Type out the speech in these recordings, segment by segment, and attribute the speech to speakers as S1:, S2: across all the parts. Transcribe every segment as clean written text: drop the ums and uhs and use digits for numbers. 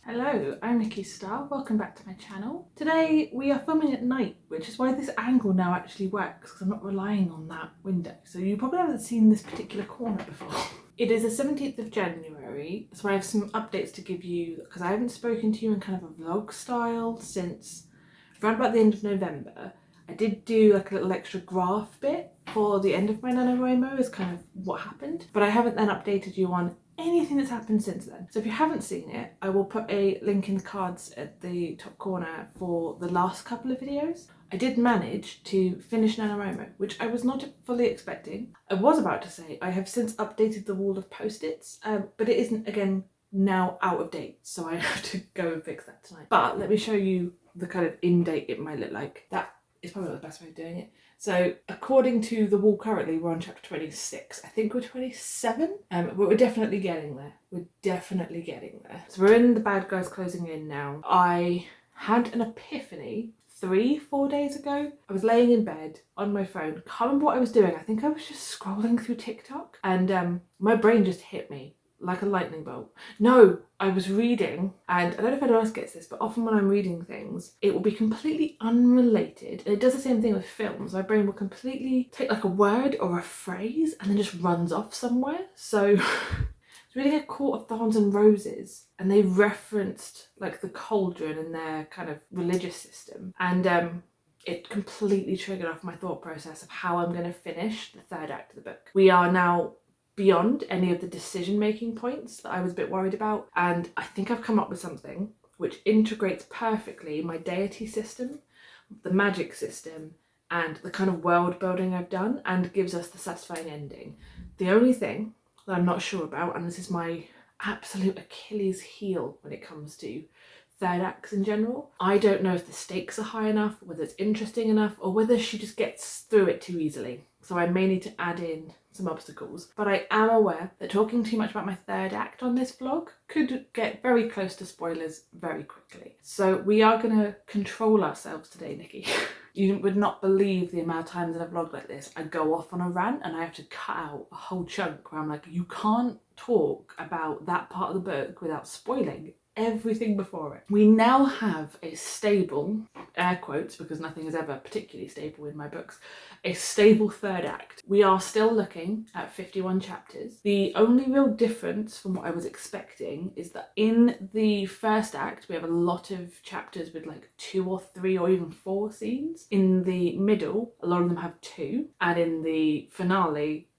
S1: Hello, I'm Nikki Starr, welcome back to my channel. Today we are filming at night, which is why this angle now actually works, because I'm not relying on that window. So you probably haven't seen this particular corner before. It is the 17th of January, so I have some updates to give you, because I haven't spoken to you in kind of a vlog style since around about the end of November. I did do like a little extra graph bit for the end of my NaNoWriMo as kind of what happened, but I haven't then updated you on anything that's happened since then. So if you haven't seen it, I will put a link in the cards at the top corner for the last couple of videos. I did manage to finish NaNoWriMo, which I was not fully expecting. I was about to say I have since updated the wall of post-its, but it isn't, again, now out of date, so I have to go and fix that tonight. But let me show you the kind of in date it might look like. That is probably not the best way of doing it. So according to the wall currently, we're on chapter 26. I think we're 27, but we're definitely getting there. We're definitely getting there. So we're in the bad guys closing in now. I had an epiphany 3-4 days ago. I was laying in bed on my phone. Can't remember what I was doing. I think I was just scrolling through TikTok, and my brain just hit me like a lightning bolt. No, I was reading, and I don't know if anyone else gets this, but often when I'm reading things, it will be completely unrelated. And it does the same thing with films. My brain will completely take like a word or a phrase and then just runs off somewhere. So I was reading A Court of Thorns and Roses, and they referenced like the cauldron and their kind of religious system. And it completely triggered off my thought process of how I'm going to finish the third act of the book. We are now beyond any of the decision-making points that I was a bit worried about, and I think I've come up with something which integrates perfectly my deity system, the magic system, and the kind of world building I've done, and gives us the satisfying ending. The only thing that I'm not sure about, and this is my absolute Achilles heel when it comes to third acts in general, I don't know if the stakes are high enough, whether it's interesting enough, or whether she just gets through it too easily. So I may need to add in some obstacles. But I am aware that talking too much about my third act on this vlog could get very close to spoilers very quickly. So we are going to control ourselves today, Nikki. You would not believe the amount of times in a vlog like this I go off on a rant and I have to cut out a whole chunk where I'm like, you can't talk about that part of the book without spoiling everything before it. We now have a stable, air quotes because nothing is ever particularly stable in my books, a stable third act. We are still looking at 51 chapters. The only real difference from what I was expecting is that in the first act we have a lot of chapters with like 2 or 3 or even 4 scenes. In the middle, a lot of them have 2, and in the finale,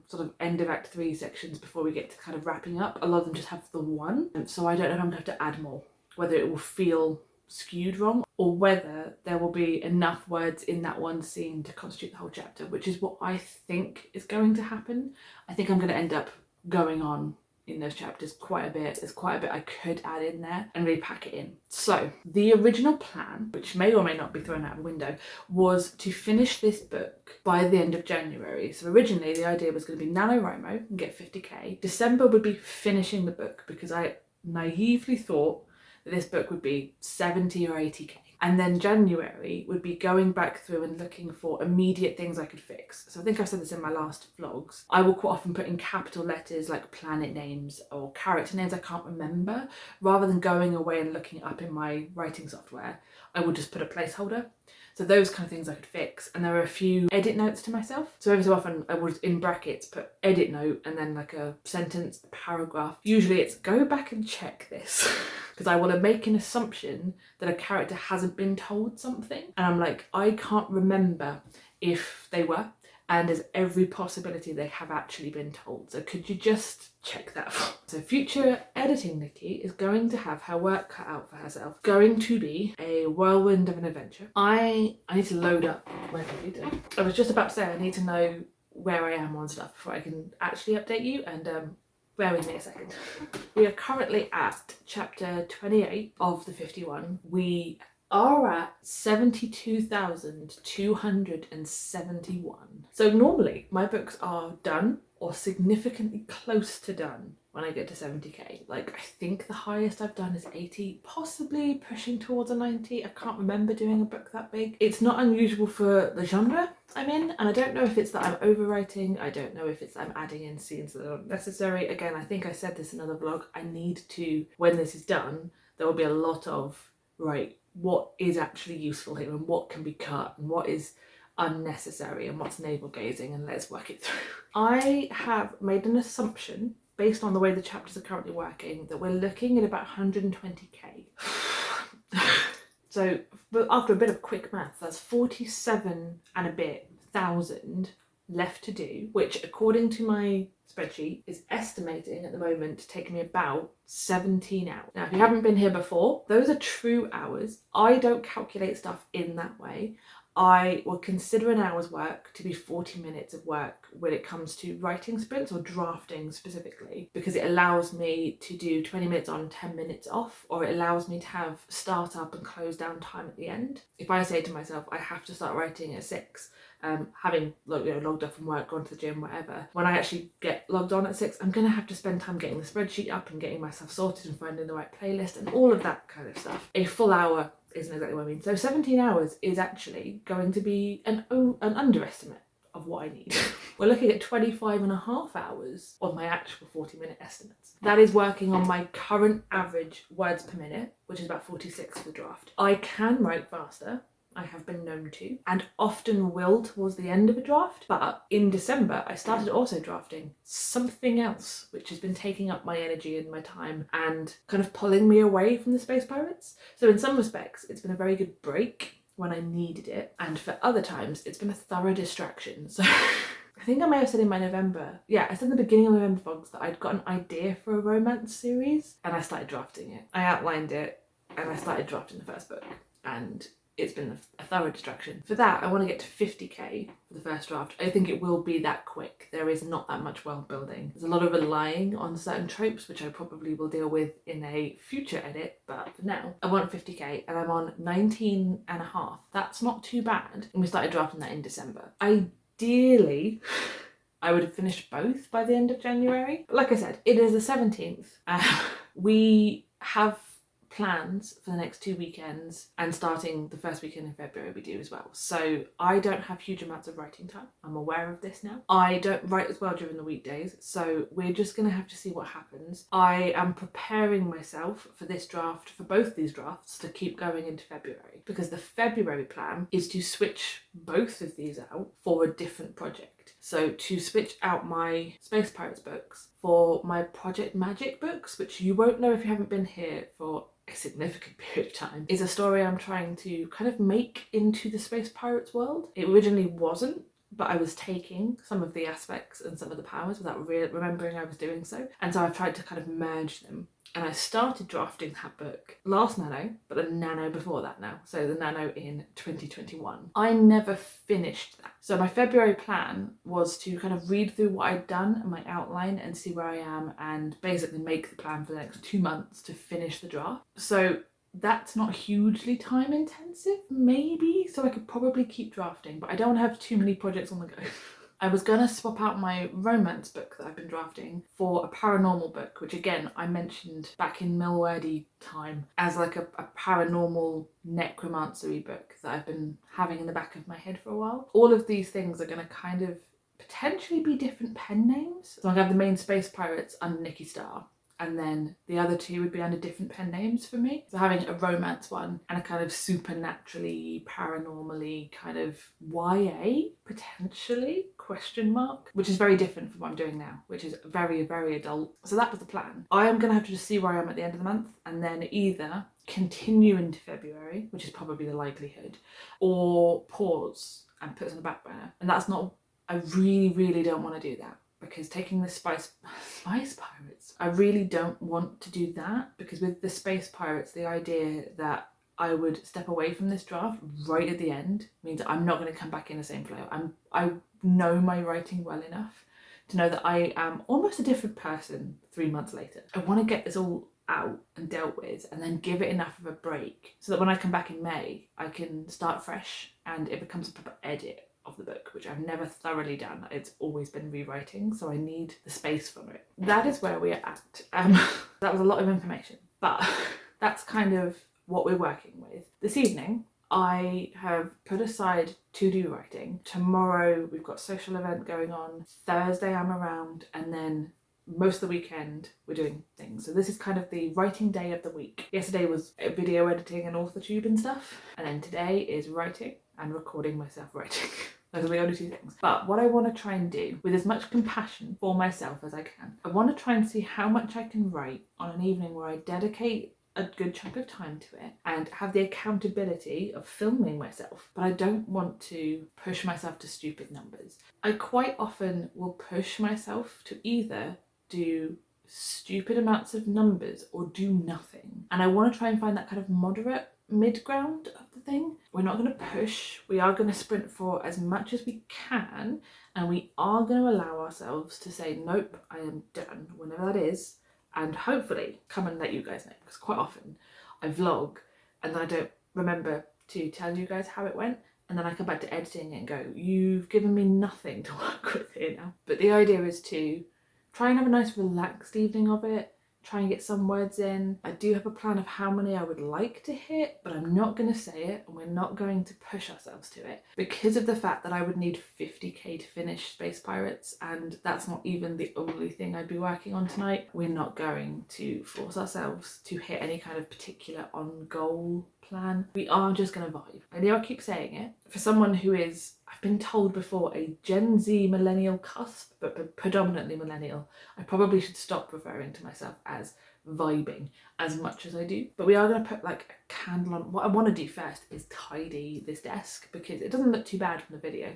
S1: sort of end of act 3 sections before we get to kind of wrapping up, a lot of them just have the 1. So I don't know if I'm gonna have to add more, whether it will feel skewed wrong or whether there will be enough words in that one scene to constitute the whole chapter, which is what I think is going to happen. I think I'm going to end up going on in those chapters quite a bit. There's quite a bit I could add in there and really pack it in. So the original plan, which may or may not be thrown out the window, was to finish this book by the end of January. So originally the idea was going to be NaNoWriMo and get 50k. December would be finishing the book because I naively thought that this book would be 70 or 80k. And then January would be going back through and looking for immediate things I could fix. So I think I've said this in my last vlogs. I will quite often put in capital letters like planet names or character names I can't remember. Rather than going away and looking up in my writing software, I will just put a placeholder. So those kind of things I could fix. And there are a few edit notes to myself. So every so often I would, in brackets, put edit note and then like a sentence, a paragraph. Usually it's go back and check this. Because I want to make an assumption that a character hasn't been told something. And I'm like, I can't remember if they were. And there's every possibility they have actually been told. So could you just check that? So future editing Nikki is going to have her work cut out for herself. Going to be a whirlwind of an adventure. I need to load up my computer. I was just about to say I need to know where I am on stuff before I can actually update you, and bear with me a second. We are currently at chapter 28 of the 51. We are at 72,271. So normally my books are done or significantly close to done when I get to 70k. Like, I think the highest I've done is 80, possibly pushing towards a 90. I can't remember doing a book that big. It's not unusual for the genre I'm in, and I don't know if it's that I'm overwriting, I don't know if it's that I'm adding in scenes that aren't necessary. Again, I think I said this in another vlog, I need to, when this is done, there will be a lot of, right, what is actually useful here and what can be cut and what is unnecessary and what's navel gazing, and let's work it through. I have made an assumption based on the way the chapters are currently working that we're looking at about 120k. So after a bit of quick maths, that's 47 and a bit thousand left to do, which according to my spreadsheet is estimating at the moment to take me about 17 hours. Now, if you haven't been here before, those are true hours. I don't calculate stuff in that way. I will consider an hour's work to be 40 minutes of work when it comes to writing sprints or drafting specifically, because it allows me to do 20 minutes on, 10 minutes off, or it allows me to have start up and close down time at the end. If I say to myself, I have to start writing at 6, having logged off from work, gone to the gym, whatever, when I actually get logged on at 6, I'm going to have to spend time getting the spreadsheet up and getting myself sorted and finding the right playlist and all of that kind of stuff. A full hour isn't exactly what I mean. So 17 hours is actually going to be an underestimate of what I need. We're looking at 25 and a half hours on my actual 40-minute estimates. That is working on my current average words per minute, which is about 46 for the draft. I can write faster. I have been known to, and often will towards the end of a draft. But in December, I started also drafting something else, which has been taking up my energy and my time and kind of pulling me away from the Space Pirates. So in some respects, it's been a very good break when I needed it. And for other times, it's been a thorough distraction. So I think I may have said in my November, I said in the beginning of November vlogs that I'd got an idea for a romance series and I started drafting it. I outlined it and I started drafting the first book, and it's been a thorough distraction. For that, I want to get to 50k for the first draft. I think it will be that quick. There is not that much world building. There's a lot of relying on certain tropes, which I probably will deal with in a future edit, but for now, I want 50k and I'm on 19 and a half. That's not too bad. And we started drafting that in December. Ideally, I would have finished both by the end of January. But like I said, it is the 17th. We have plans for the next 2 weekends, and starting the first weekend in February we do as well. So I don't have huge amounts of writing time. I'm aware of this now. I don't write as well during the weekdays, so we're just going to have to see what happens. I am preparing myself for this draft, for both these drafts, to keep going into February, because the February plan is to switch both of these out for a different project. So to switch out my Space Pirates books for my Project Magic books, which you won't know if you haven't been here for a significant period of time, is a story I'm trying to kind of make into the Space Pirates world. It originally wasn't, but I was taking some of the aspects and some of the powers without remembering I was doing so. And so I've tried to kind of merge them. And I started drafting that book last Nano, but the Nano before that now. So the Nano in 2021. I never finished that. So my February plan was to kind of read through what I'd done and my outline and see where I am, and basically make the plan for the next 2 months to finish the draft. So that's not hugely time intensive, maybe. So I could probably keep drafting, but I don't have too many projects on the go. I was going to swap out my romance book that I've been drafting for a paranormal book, which again, I mentioned back in Milwordy time as like a paranormal necromancy book that I've been having in the back of my head for a while. All of these things are going to kind of potentially be different pen names. So I have the main Space Pirates under Nikki Starr, and then the other two would be under different pen names for me. So having a romance one and a kind of supernaturally, paranormally kind of YA, potentially, question mark, which is very different from what I'm doing now, which is very, very adult. So that was the plan. I am going to have to just see where I am at the end of the month, and then either continue into February, which is probably the likelihood, or pause and put it on the back burner. And that's not, I really, really don't want to do that. Because taking the Spice Pirates, I really don't want to do that, because with the Space Pirates, the idea that I would step away from this draft right at the end means I'm not going to come back in the same flow. I know my writing well enough to know that I am almost a different person 3 months later. I want to get this all out and dealt with, and then give it enough of a break so that when I come back in May, I can start fresh and it becomes a proper edit of the book, which I've never thoroughly done. It's always been rewriting, so I need the space for it. That is where we're at. That was a lot of information, but that's kind of what we're working with. This evening, I have put aside to-do writing. Tomorrow we've got a social event going on. Thursday I'm around, and then most of the weekend we're doing things. So this is kind of the writing day of the week. Yesterday was video editing and author-tube and stuff, and then today is writing and recording myself writing. Those are the only two things. But what I want to try and do, with as much compassion for myself as I can, I want to try and see how much I can write on an evening where I dedicate a good chunk of time to it and have the accountability of filming myself. But I don't want to push myself to stupid numbers. I quite often will push myself to either do stupid amounts of numbers or do nothing. And I want to try and find that kind of moderate mid-ground of the thing. We're not going to push, we are going to sprint for as much as we can, and we are going to allow ourselves to say, nope, I am done, whenever that is, and hopefully come and let you guys know, because quite often I vlog and then I don't remember to tell you guys how it went, and then I come back to editing and go, you've given me nothing to work with here now. But the idea is to try and have a nice relaxed evening of it, try and get some words in. I do have a plan of how many I would like to hit, but I'm not going to say it, and we're not going to push ourselves to it because of the fact that I would need 50k to finish Space Pirates, and that's not even the only thing I'd be working on tonight. We're not going to force ourselves to hit any kind of particular on-goal plan. We are just going to vibe. I know I keep saying it. For someone who is, I've been told before, a Gen Z millennial cusp, but predominantly millennial, I probably should stop referring to myself as vibing as much as I do. But we are going to put like a candle on. What I want to do first is tidy this desk, because it doesn't look too bad from the video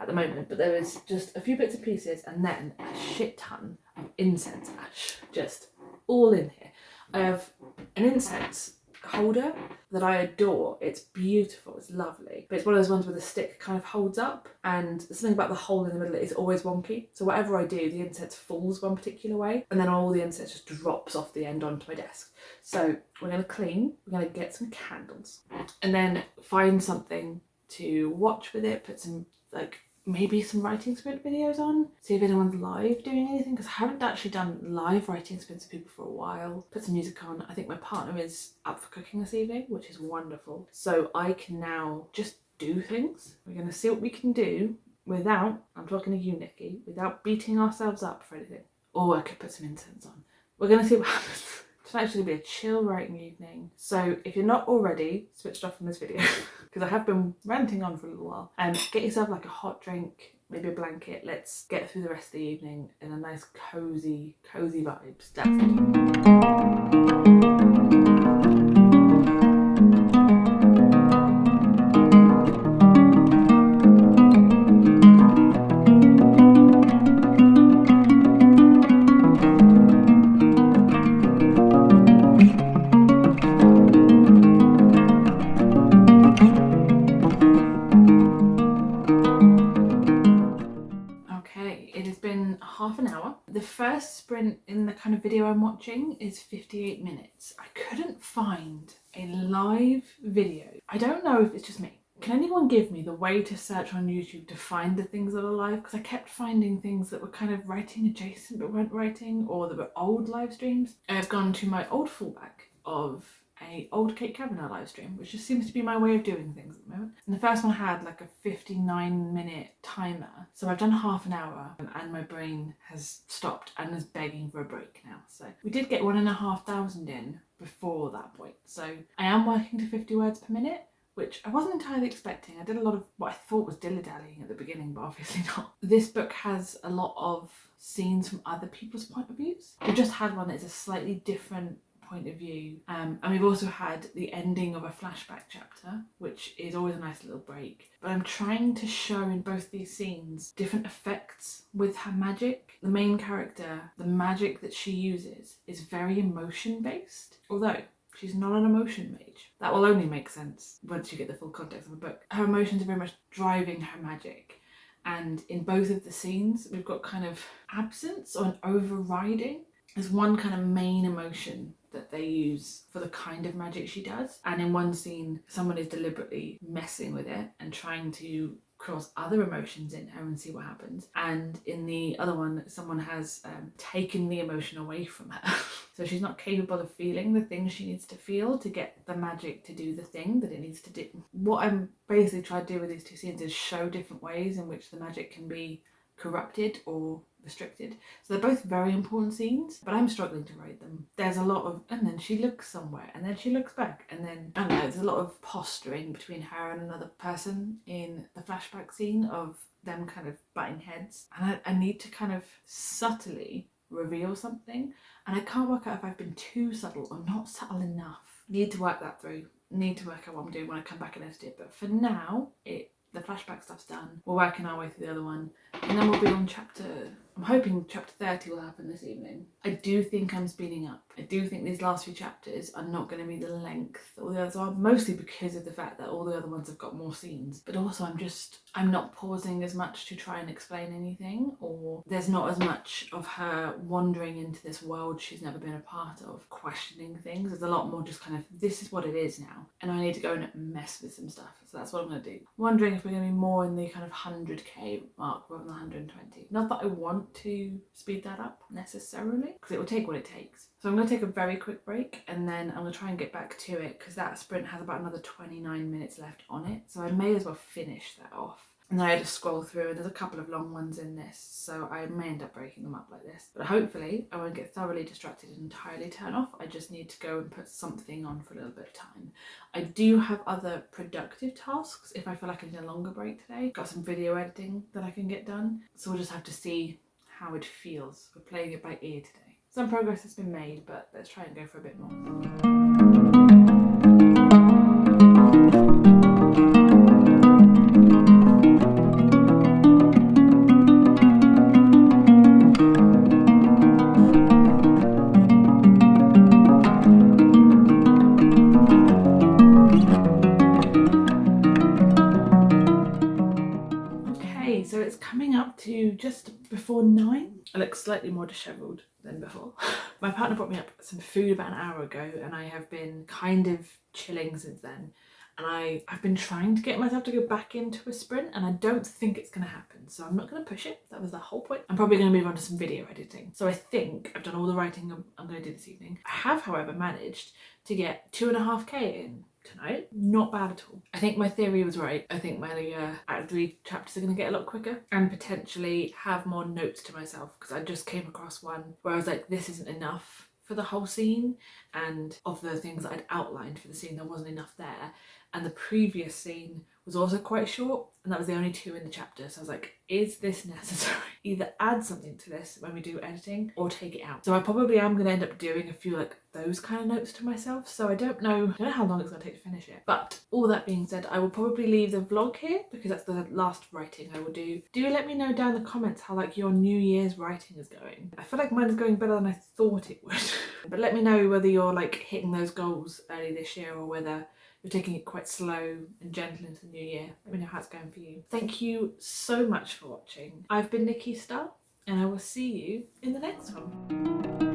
S1: at the moment, but there is just a few bits and pieces and then a shit ton of incense ash just all in here. I have an incense holder that I adore. It's beautiful, it's lovely, but it's one of those ones where the stick kind of holds up, and there's something about the hole in the middle is always wonky, so whatever I do, the incense falls one particular way and then all the incense just drops off the end onto my desk. So we're going to clean, we're going to get some candles, and then find something to watch with it, put some like maybe some writing sprint videos on, see if anyone's live doing anything, because I haven't actually done live writing sprints with people for a while. Put some music on. I think my partner is up for cooking this evening, which is wonderful. So I can now just do things. We're going to see what we can do without, I'm talking to you, Nikki, without beating ourselves up for anything. Or I could put some incense on. We're going to see what happens. It's actually be a chill writing evening. So if you're not already switched off from this video, because I have been ranting on for a little while, get yourself like a hot drink, maybe a blanket. Let's get through the rest of the evening in a nice cozy vibes. That's it. Half an hour. The first sprint in the kind of video I'm watching is 58 minutes. I couldn't find a live video. I don't know if it's just me. Can anyone give me the way to search on YouTube to find the things that are live? Because I kept finding things that were kind of writing adjacent but weren't writing, or that were old live streams. I've gone to my old fallback of a old Kate Kavanagh live stream, which just seems to be my way of doing things at the moment. And the first one had like a 59-minute timer, so I've done half an hour and my brain has stopped and is begging for a break now. So we did get 1,500 in before that point, so I am working to 50 words per minute, which I wasn't entirely expecting. I did a lot of what I thought was dilly-dallying at the beginning, but obviously not. This book has a lot of scenes from other people's point of views. We just had one that's a slightly different point of view, and we've also had the ending of a flashback chapter, which is always a nice little break. But I'm trying to show in both these scenes different effects with her magic. The main character, the magic that she uses is very emotion based, although she's not an emotion mage. That will only make sense once you get the full context of the book. Her emotions are very much driving her magic, and in both of the scenes we've got kind of absence or an overriding. There's one kind of main emotion that they use for the kind of magic she does, and in one scene someone is deliberately messing with it and trying to across other emotions in her and see what happens. And in the other one, someone has taken the emotion away from her. So she's not capable of feeling the things she needs to feel to get the magic to do the thing that it needs to do. What I'm basically trying to do with these two scenes is show different ways in which the magic can be corrupted or restricted. So they're both very important scenes, but I'm struggling to write them. There's a lot of, and then she looks somewhere, and then she looks back, and then, I don't know, there's a lot of posturing between her and another person in the flashback scene of them kind of butting heads. And I need to kind of subtly reveal something, and I can't work out if I've been too subtle or not subtle enough. Need to work that through. Need to work out what I'm doing when I come back and edit it. But for now, the flashback stuff's done. We're working our way through the other one, and then we'll be on I'm hoping chapter 30 will happen this evening. I do think I'm speeding up. I do think these last few chapters are not going to be the length all the others are, mostly because of the fact that all the other ones have got more scenes. But also I'm not pausing as much to try and explain anything, or there's not as much of her wandering into this world she's never been a part of, questioning things. There's a lot more just kind of, this is what it is now, and I need to go and mess with some stuff. So that's what I'm going to do. Wondering if we're going to be more in the kind of 100k mark rather than 120. Not that I want to speed that up necessarily, because it will take what it takes. So I'm going to take a very quick break, and then I'm going to try and get back to it, because that sprint has about another 29 minutes left on it, so I may as well finish that off. And then I just scroll through, and there's a couple of long ones in this, so I may end up breaking them up like this. But hopefully I won't get thoroughly distracted and entirely turn off. I just need to go and put something on for a little bit of time. I do have other productive tasks if I feel like I need a longer break today. Got some video editing that I can get done, so we'll just have to see how it feels. We're playing it by ear today. Some progress has been made, but let's try and go for a bit more. So it's coming up to just before 9. I look slightly more dishevelled than before. My partner brought me up some food about an hour ago, and I have been kind of chilling since then. And I've been trying to get myself to go back into a sprint, and I don't think it's going to happen. So I'm not going to push it. That was the whole point. I'm probably going to move on to some video editing. So I think I've done all the writing I'm going to do this evening. I have, however, managed to get 2.5k in tonight. Not bad at all. I think my theory was right. I think my Act 3 chapters are going to get a lot quicker, and potentially have more notes to myself, because I just came across one where I was like, this isn't enough for the whole scene, and of the things that I'd outlined for the scene, there wasn't enough there. And the previous scene was also quite short, and that was the only 2 in the chapter. So I was like, is this necessary? Either add something to this when we do editing, or take it out. So I probably am going to end up doing a few like those kind of notes to myself. So I don't know how long it's going to take to finish it. But all that being said, I will probably leave the vlog here, because that's the last writing I will do. Do let me know down in the comments how like your New Year's writing is going. I feel like mine is going better than I thought it would. But let me know whether you're like hitting those goals early this year, or whether you're taking it quite slow and gentle into the new year. Let me know how it's going for you. Thank you so much for watching. I've been Nikki Star, and I will see you in the next one.